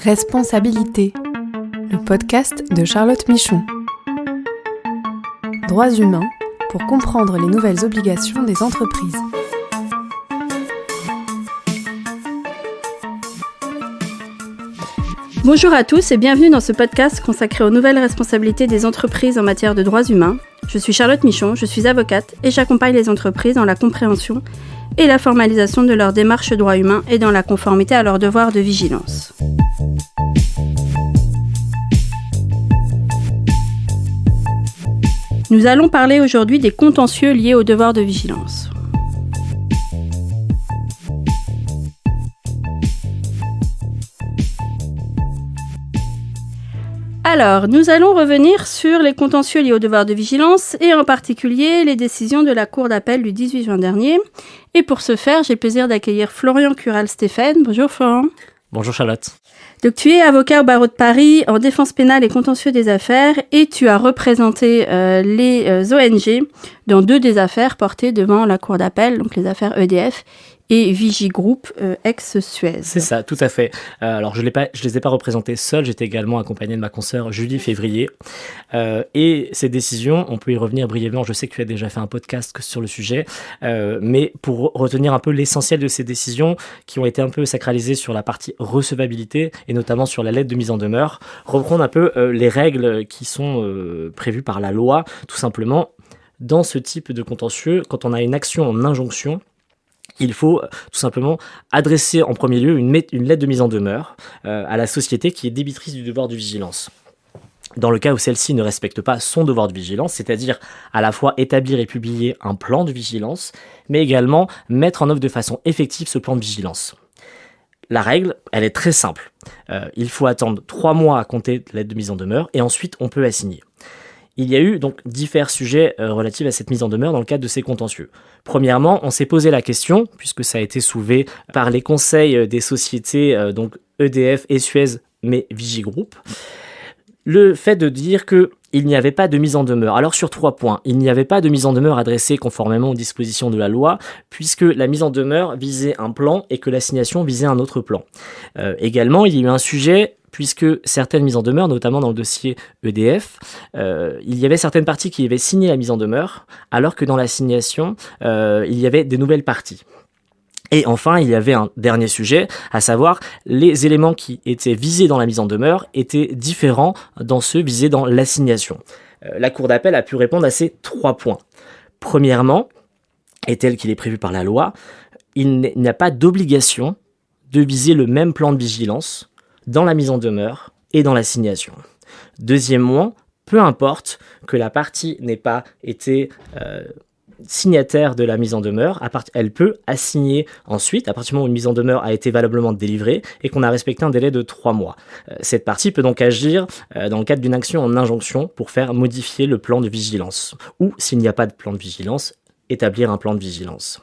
Responsabilité, le podcast de Charlotte Michon. Droits humains pour comprendre les nouvelles obligations des entreprises. Bonjour à tous et bienvenue dans ce podcast consacré aux nouvelles responsabilités des entreprises en matière de droits humains. Je suis Charlotte Michon, je suis avocate et j'accompagne les entreprises dans la compréhension et la formalisation de leurs démarches droits humains et dans la conformité à leurs devoirs de vigilance. Nous allons parler aujourd'hui des contentieux liés aux devoirs de vigilance. Alors, nous allons revenir sur les contentieux liés aux devoirs de vigilance et en particulier les décisions de la Cour d'appel du 18 juin dernier. Et pour ce faire, j'ai le plaisir d'accueillir Florian Cural-Stéphane. Bonjour Florian. Bonjour Charlotte. Donc tu es avocat au barreau de Paris en défense pénale et contentieux des affaires et tu as représenté les ONG dans deux des affaires portées devant la Cour d'appel, donc les affaires EDF et Vigigroup ex-Suez. C'est ça, tout à fait. Alors je les ai pas représentés seuls, j'étais également accompagné de ma consoeur Julie Février. Et ces décisions, on peut y revenir brièvement, je sais que tu as déjà fait un podcast sur le sujet, mais pour retenir un peu l'essentiel de ces décisions qui ont été un peu sacralisées sur la partie recevabilité et notamment sur la lettre de mise en demeure, reprendre un peu les règles qui sont prévues par la loi, tout simplement. Dans ce type de contentieux, quand on a une action en injonction, il faut tout simplement adresser en premier lieu une lettre de mise en demeure à la société qui est débitrice du devoir de vigilance. Dans le cas où celle-ci ne respecte pas son devoir de vigilance, c'est-à-dire à la fois établir et publier un plan de vigilance, mais également mettre en œuvre de façon effective ce plan de vigilance. La règle, elle est très simple. Il faut attendre 3 mois à compter de la lettre de mise en demeure et ensuite on peut assigner. Il y a eu donc divers sujets relatifs à cette mise en demeure dans le cadre de ces contentieux. Premièrement, on s'est posé la question, puisque ça a été soulevé par les conseils des sociétés donc EDF et Suez, mais Vigigroup, le fait de dire qu'il n'y avait pas de mise en demeure. Alors sur 3 points, il n'y avait pas de mise en demeure adressée conformément aux dispositions de la loi, puisque la mise en demeure visait un plan et que l'assignation visait un autre plan. Également, il y a eu un sujet puisque certaines mises en demeure, notamment dans le dossier EDF, il y avait certaines parties qui avaient signé la mise en demeure, alors que dans l'assignation, il y avait des nouvelles parties. Et enfin, il y avait un dernier sujet, à savoir les éléments qui étaient visés dans la mise en demeure étaient différents dans ceux visés dans l'assignation. La Cour d'appel a pu répondre à ces 3 points. Premièrement, et tel qu'il est prévu par la loi, il n'y a pas d'obligation de viser le même plan de vigilance dans la mise en demeure et dans l'assignation. Deuxièmement, peu importe que la partie n'ait pas été signataire de la mise en demeure, elle peut assigner ensuite, à partir du moment où une mise en demeure a été valablement délivrée et qu'on a respecté un délai de 3 mois. Cette partie peut donc agir dans le cadre d'une action en injonction pour faire modifier le plan de vigilance ou, s'il n'y a pas de plan de vigilance, établir un plan de vigilance.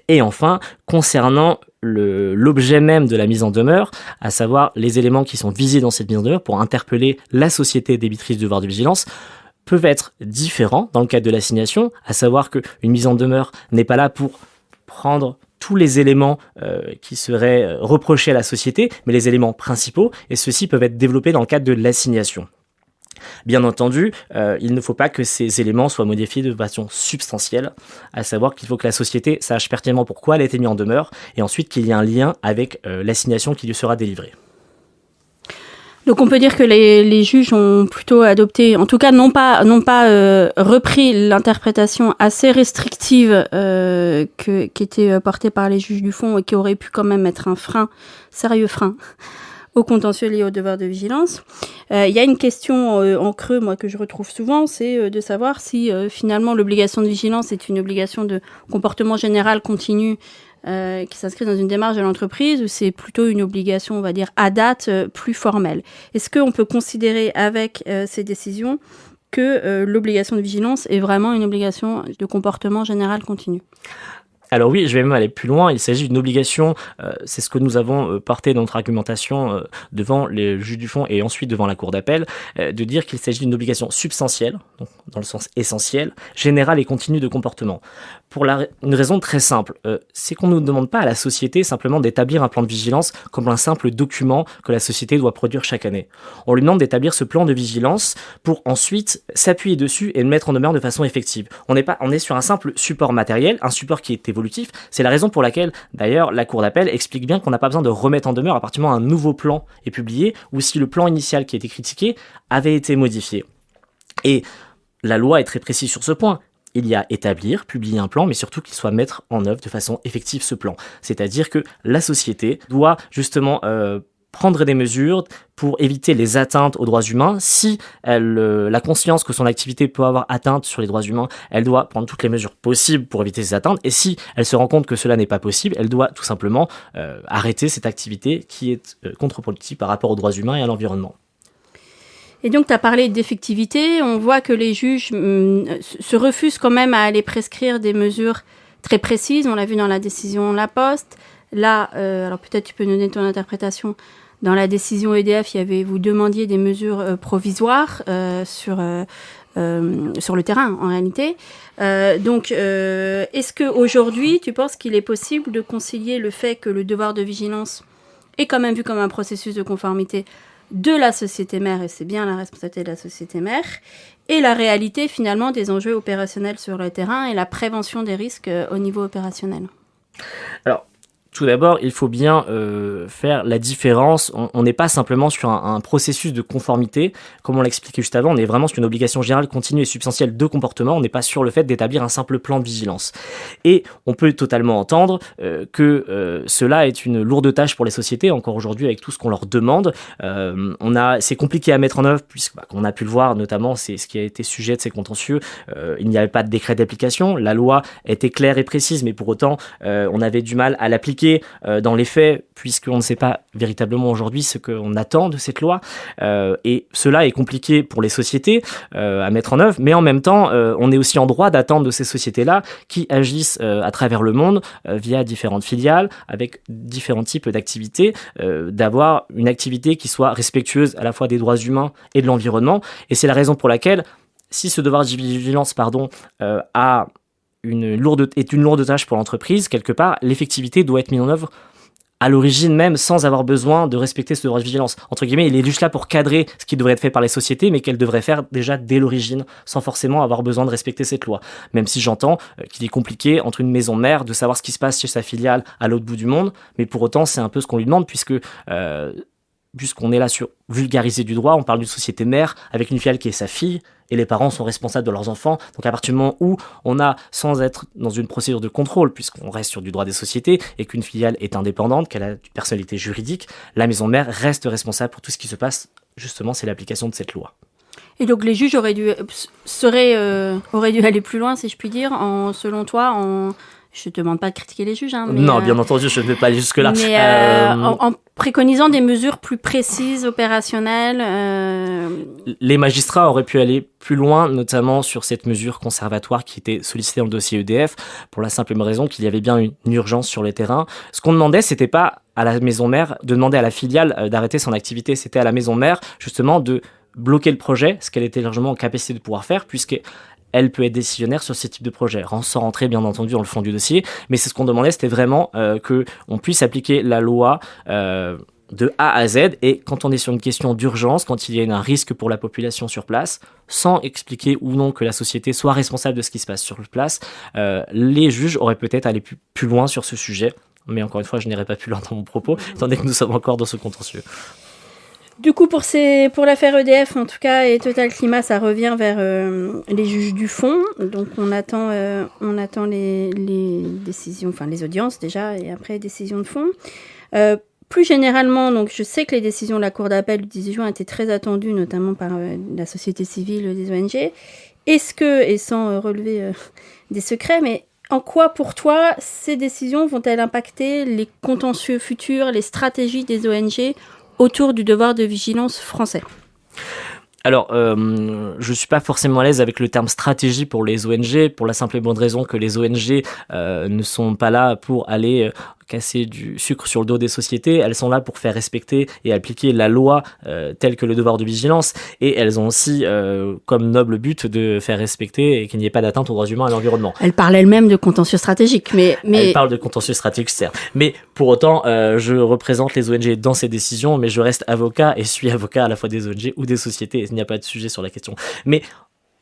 Et enfin, concernant l'objet même de la mise en demeure, à savoir les éléments qui sont visés dans cette mise en demeure pour interpeller la société débitrice du devoir de vigilance, peuvent être différents dans le cadre de l'assignation, à savoir qu'une mise en demeure n'est pas là pour prendre tous les éléments qui seraient reprochés à la société, mais les éléments principaux, et ceux-ci peuvent être développés dans le cadre de l'assignation. Bien entendu, il ne faut pas que ces éléments soient modifiés de façon substantielle, à savoir qu'il faut que la société sache pertinemment pourquoi elle a été mise en demeure, et ensuite qu'il y ait un lien avec l'assignation qui lui sera délivrée. Donc on peut dire que les juges ont plutôt adopté, en tout cas non pas repris l'interprétation assez restrictive qui était portée par les juges du fond et qui aurait pu quand même être un sérieux frein au contentieux lié au devoir de vigilance. Il y a une question en creux, moi, que je retrouve souvent, c'est de savoir si finalement l'obligation de vigilance est une obligation de comportement général continu qui s'inscrit dans une démarche de l'entreprise ou c'est plutôt une obligation, on va dire, à date plus formelle. Est-ce qu'on peut considérer avec ces décisions que l'obligation de vigilance est vraiment une obligation de comportement général continu ? Alors oui, je vais même aller plus loin. Il s'agit d'une obligation, c'est ce que nous avons porté dans notre argumentation devant les juges du fond et ensuite devant la cour d'appel, de dire qu'il s'agit d'une obligation substantielle, donc dans le sens essentiel, générale et continue de comportement. Pour une raison très simple, c'est qu'on ne demande pas à la société simplement d'établir un plan de vigilance comme un simple document que la société doit produire chaque année. On lui demande d'établir ce plan de vigilance pour ensuite s'appuyer dessus et le mettre en demeure de façon effective. On est sur un simple support matériel, un support qui est évolutif. C'est la raison pour laquelle, d'ailleurs, la Cour d'appel explique bien qu'on n'a pas besoin de remettre en demeure à partir du moment où un nouveau plan est publié ou si le plan initial qui a été critiqué avait été modifié. Et la loi est très précise sur ce point. Il y a établir, publier un plan, mais surtout qu'il soit mettre en œuvre de façon effective ce plan. C'est-à-dire que la société doit justement prendre des mesures pour éviter les atteintes aux droits humains. Si elle la conscience que son activité peut avoir atteinte sur les droits humains, elle doit prendre toutes les mesures possibles pour éviter ces atteintes. Et si elle se rend compte que cela n'est pas possible, elle doit tout simplement arrêter cette activité qui est contre-productive par rapport aux droits humains et à l'environnement. Et donc, tu as parlé d'effectivité. On voit que les juges se refusent quand même à aller prescrire des mesures très précises. On l'a vu dans la décision La Poste. Là, alors peut-être tu peux nous donner ton interprétation. Dans la décision EDF, vous demandiez des mesures provisoires sur le terrain, en réalité. Donc, est-ce qu'aujourd'hui, tu penses qu'il est possible de concilier le fait que le devoir de vigilance est quand même vu comme un processus de conformité de la société mère, et c'est bien la responsabilité de la société mère, et la réalité, finalement, des enjeux opérationnels sur le terrain et la prévention des risques au niveau opérationnel? Alors, tout d'abord, il faut bien faire la différence. On n'est pas simplement sur un processus de conformité. Comme on l'a expliqué juste avant, on est vraiment sur une obligation générale continue et substantielle de comportement. On n'est pas sur le fait d'établir un simple plan de vigilance. Et on peut totalement entendre que cela est une lourde tâche pour les sociétés, encore aujourd'hui avec tout ce qu'on leur demande. C'est compliqué à mettre en œuvre, puisque, qu'on a pu le voir, notamment, c'est ce qui a été sujet de ces contentieux. Il n'y avait pas de décret d'application. La loi était claire et précise, mais pour autant, on avait du mal à l'appliquer dans les faits, puisqu'on ne sait pas véritablement aujourd'hui ce qu'on attend de cette loi, et cela est compliqué pour les sociétés à mettre en œuvre, mais en même temps, on est aussi en droit d'attendre de ces sociétés-là qui agissent à travers le monde via différentes filiales, avec différents types d'activités, d'avoir une activité qui soit respectueuse à la fois des droits humains et de l'environnement, et c'est la raison pour laquelle, si ce devoir de vigilance, est une lourde tâche pour l'entreprise, quelque part, l'effectivité doit être mise en œuvre à l'origine même, sans avoir besoin de respecter ce devoir de vigilance. Entre guillemets, il est juste là pour cadrer ce qui devrait être fait par les sociétés, mais qu'elles devraient faire déjà dès l'origine, sans forcément avoir besoin de respecter cette loi. Même si j'entends qu'il est compliqué, entre une maison mère, de savoir ce qui se passe chez sa filiale à l'autre bout du monde, mais pour autant, c'est un peu ce qu'on lui demande, puisqu'on est là sur vulgariser du droit, on parle d'une société mère avec une filiale qui est sa fille, et les parents sont responsables de leurs enfants. Donc à partir du moment où on a, sans être dans une procédure de contrôle, puisqu'on reste sur du droit des sociétés, et qu'une filiale est indépendante, qu'elle a une personnalité juridique, la maison mère reste responsable pour tout ce qui se passe. Justement, c'est l'application de cette loi. Et donc les juges auraient dû aller plus loin, si je puis dire, selon toi, je ne te demande pas de critiquer les juges. Non, bien entendu, je ne vais pas aller jusque-là. Mais en préconisant des mesures plus précises, opérationnelles. Les magistrats auraient pu aller plus loin, notamment sur cette mesure conservatoire qui était sollicitée dans le dossier EDF, pour la simple raison qu'il y avait bien une urgence sur le terrain. Ce qu'on demandait, c'était pas à la maison mère de demander à la filiale d'arrêter son activité, c'était à la maison mère, justement, de bloquer le projet, ce qu'elle était largement en capacité de pouvoir faire, puisqu'elle peut être décisionnaire sur ce type de projet, sans rentrer bien entendu dans le fond du dossier, mais c'est ce qu'on demandait, c'était vraiment qu'on puisse appliquer la loi de A à Z, et quand on est sur une question d'urgence, quand il y a un risque pour la population sur place, sans expliquer ou non que la société soit responsable de ce qui se passe sur place, les juges auraient peut-être allé plus loin sur ce sujet, mais encore une fois, je n'irai pas plus loin dans mon propos, étant donné que nous sommes encore dans ce contentieux. Du coup, pour l'affaire EDF, en tout cas, et Total Climat, ça revient vers les juges du fond. Donc, on attend les décisions, enfin les audiences déjà, et après décisions de fond. Plus généralement, donc je sais que les décisions de la Cour d'appel du 18 juin étaient très attendues, notamment par la société civile, des ONG. Est-ce que, et sans relever des secrets, mais en quoi, pour toi, ces décisions vont-elles impacter les contentieux futurs, les stratégies des ONG autour du devoir de vigilance français? Alors, je suis pas forcément à l'aise avec le terme stratégie pour les ONG, pour la simple et bonne raison que les ONG ne sont pas là pour aller casser du sucre sur le dos des sociétés. Elles sont là pour faire respecter et appliquer la loi telle que le devoir de vigilance, et elles ont aussi comme noble but de faire respecter et qu'il n'y ait pas d'atteinte aux droits humains et à l'environnement. Elle parle elle-même de contentieux stratégique, mais... Elle parle de contentieux stratégique, certes. Mais pour autant, je représente les ONG dans ces décisions, mais je reste avocat et suis avocat à la fois des ONG ou des sociétés. Il n'y a pas de sujet sur la question. Mais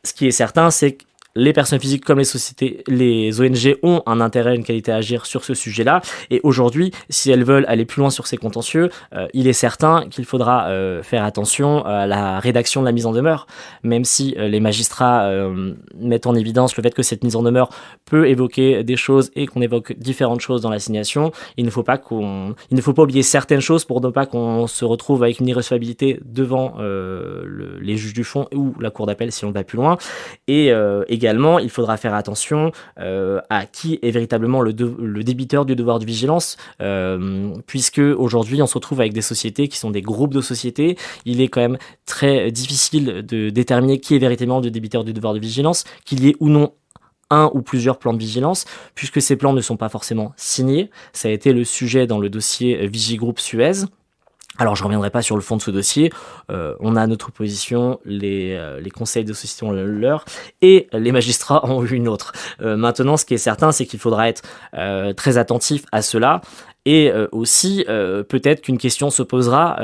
ce qui est certain, c'est que les personnes physiques comme les sociétés, les ONG ont un intérêt, une qualité à agir sur ce sujet-là. Et aujourd'hui, si elles veulent aller plus loin sur ces contentieux, il est certain qu'il faudra faire attention à la rédaction de la mise en demeure, même si les magistrats mettent en évidence le fait que cette mise en demeure peut évoquer des choses et qu'on évoque différentes choses dans l'assignation. Il ne faut pas oublier certaines choses pour ne pas qu'on se retrouve avec une irrecevabilité devant les juges du fond ou la cour d'appel si on va plus loin. Et également, il faudra faire attention à qui est véritablement le débiteur du devoir de vigilance, puisque aujourd'hui, on se retrouve avec des sociétés qui sont des groupes de sociétés. Il est quand même très difficile de déterminer qui est véritablement le débiteur du devoir de vigilance, qu'il y ait ou non un ou plusieurs plans de vigilance, puisque ces plans ne sont pas forcément signés. Ça a été le sujet dans le dossier Vigigroup Suez. Alors, je ne reviendrai pas sur le fond de ce dossier. On a notre position, les conseils de société ont leur, et les magistrats ont eu une autre. Maintenant, ce qui est certain, c'est qu'il faudra être très attentif à cela. Et aussi, peut-être qu'une question se posera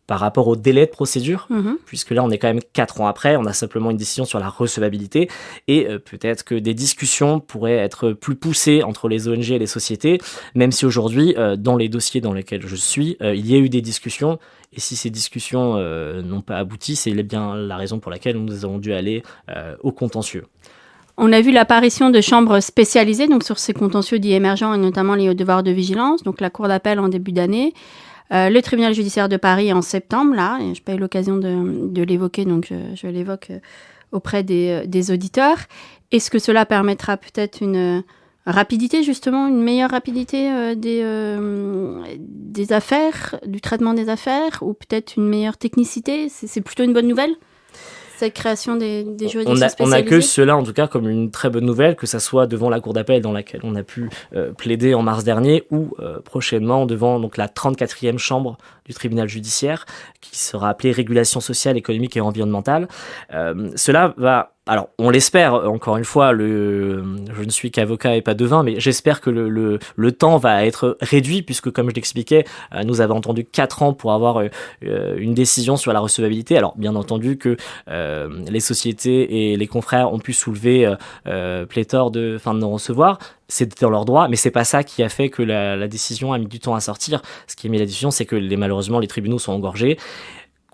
par rapport au délai de procédure, puisque là, on est quand même 4 ans après, on a simplement une décision sur la recevabilité, et peut-être que des discussions pourraient être plus poussées entre les ONG et les sociétés, même si aujourd'hui, dans les dossiers dans lesquels je suis, il y a eu des discussions, et si ces discussions n'ont pas abouti, c'est bien la raison pour laquelle nous avons dû aller au contentieux. On a vu l'apparition de chambres spécialisées donc sur ces contentieux dits émergents, et notamment liés au devoir de vigilance, donc la Cour d'appel en début d'année, le tribunal judiciaire de Paris en septembre, là, et je n'ai pas eu l'occasion de l'évoquer, donc je l'évoque auprès des auditeurs. Est-ce que cela permettra peut-être une rapidité, justement, une meilleure rapidité des affaires, du traitement des affaires, ou peut-être une meilleure technicité? C'est plutôt une bonne nouvelle, cette création des juridictions spécialisées? On accueille cela en tout cas comme une très bonne nouvelle, que ça soit devant la cour d'appel dans laquelle on a pu plaider en mars dernier, ou prochainement devant donc, la 34e chambre du tribunal judiciaire, qui sera appelée régulation sociale, économique et environnementale. Cela va... Alors, on l'espère, encore une fois, je ne suis qu'avocat et pas devin, mais j'espère que le temps va être réduit, puisque, comme je l'expliquais, nous avons attendu 4 ans pour avoir une décision sur la recevabilité. Alors, bien entendu que les sociétés et les confrères ont pu soulever pléthore de fin de non-recevoir. C'est dans leur droit, mais c'est pas ça qui a fait que la décision a mis du temps à sortir. Ce qui a mis la décision, c'est que malheureusement, les tribunaux sont engorgés,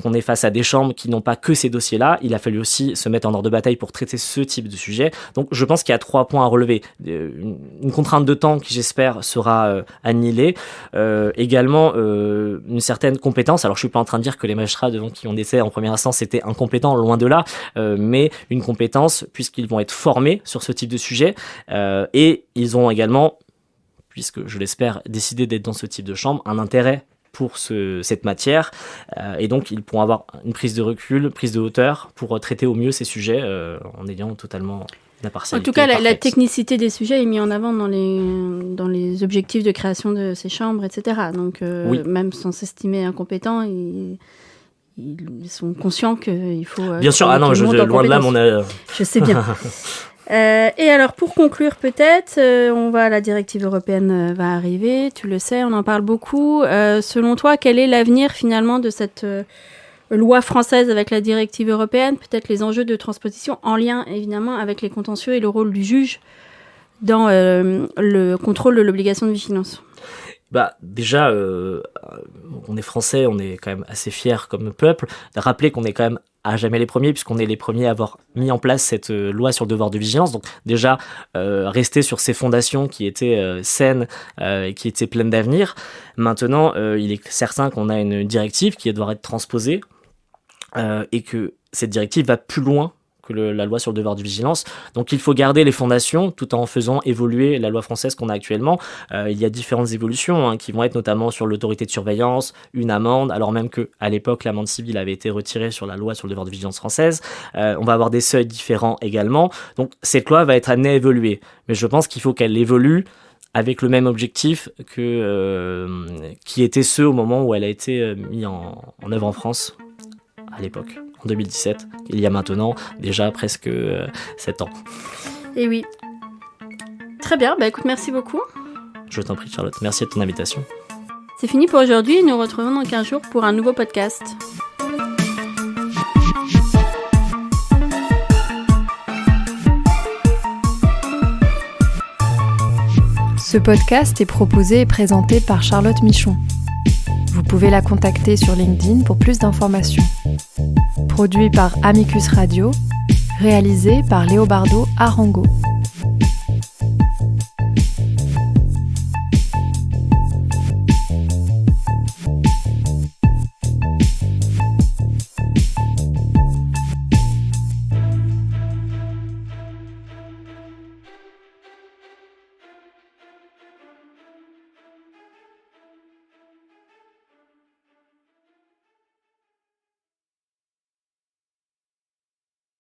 qu'on est face à des chambres qui n'ont pas que ces dossiers-là. Il a fallu aussi se mettre en ordre de bataille pour traiter ce type de sujet. Donc je pense qu'il y a 3 points à relever. Une contrainte de temps qui, j'espère, sera annihilée. Également, une certaine compétence. Alors je suis pas en train de dire que les magistrats devant qui on était en première instance étaient incompétents, loin de là, mais une compétence puisqu'ils vont être formés sur ce type de sujet. Et ils ont également, puisque je l'espère, décidé d'être dans ce type de chambre, un intérêt pour cette matière, et donc ils pourront avoir une prise de recul, prise de hauteur pour traiter au mieux ces sujets en ayant totalement l'impartialité. En tout cas, la technicité des sujets est mise en avant dans les objectifs de création de ces chambres, etc. Donc, oui. Même sans s'estimer incompétents, ils sont conscients qu'il faut... Bien sûr, loin de là, Je sais bien. Et alors, pour conclure peut-être, la directive européenne va arriver, tu le sais, on en parle beaucoup. Selon toi, quel est l'avenir finalement de cette loi française avec la directive européenne? Peut-être les enjeux de transposition en lien évidemment avec les contentieux et le rôle du juge dans le contrôle de l'obligation de vigilance. Déjà, on est français, on est quand même assez fiers comme peuple. De rappeler qu'on est quand même à jamais les premiers, puisqu'on est les premiers à avoir mis en place cette loi sur le devoir de vigilance. Donc déjà, rester sur ces fondations qui étaient saines et qui étaient pleines d'avenir. Maintenant, il est certain qu'on a une directive qui doit être transposée et que cette directive va plus loin que la loi sur le devoir de vigilance. Donc il faut garder les fondations tout en faisant évoluer la loi française qu'on a actuellement. Il y a différentes évolutions qui vont être notamment sur l'autorité de surveillance, une amende, alors même qu'à l'époque l'amende civile avait été retirée sur la loi sur le devoir de vigilance française. On va avoir des seuils différents également. Donc cette loi va être amenée à évoluer. Mais je pense qu'il faut qu'elle évolue avec le même objectif qui était ceux au moment où elle a été mise en œuvre en France à l'époque, en 2017. Il y a maintenant déjà presque 7 ans. Et oui. Très bien, écoute, merci beaucoup. Je t'en prie Charlotte, merci de ton invitation. C'est fini pour aujourd'hui, nous retrouvons dans 15 jours pour un nouveau podcast. Ce podcast est proposé et présenté par Charlotte Michon. Vous pouvez la contacter sur LinkedIn pour plus d'informations. Produit par Amicus Radio, réalisé par Léobardo Arango.